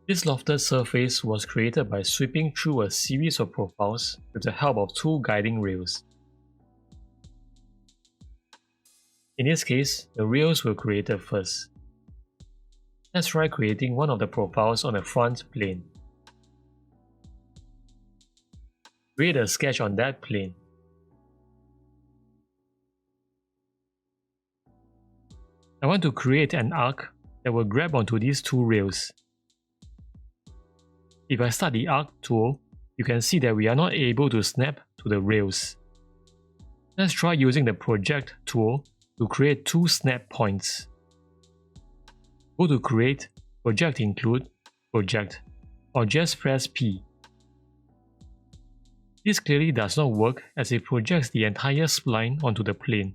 This lofted surface was created by sweeping through a series of profiles with the help of two guiding rails. In this case, the rails were created first. Let's try creating one of the profiles on the front plane. Create a sketch on that plane. I want to create an arc that will grab onto these two rails. If I start the arc tool, you can see that we are not able to snap to the rails. Let's try using the project tool to create two snap points. Go to Create, Project Include, Project, or just press P. This clearly does not work as it projects the entire spline onto the plane.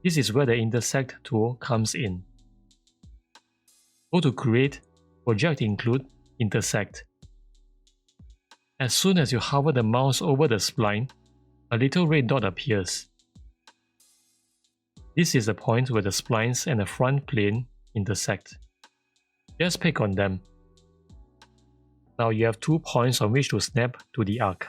This is where the Intersect tool comes in. Go to Create, Project Include, Intersect. As soon as you hover the mouse over the spline, a little red dot appears. This is the point where the splines and the front plane intersect. Just pick on them. Now you have 2 points on which to snap to the arc.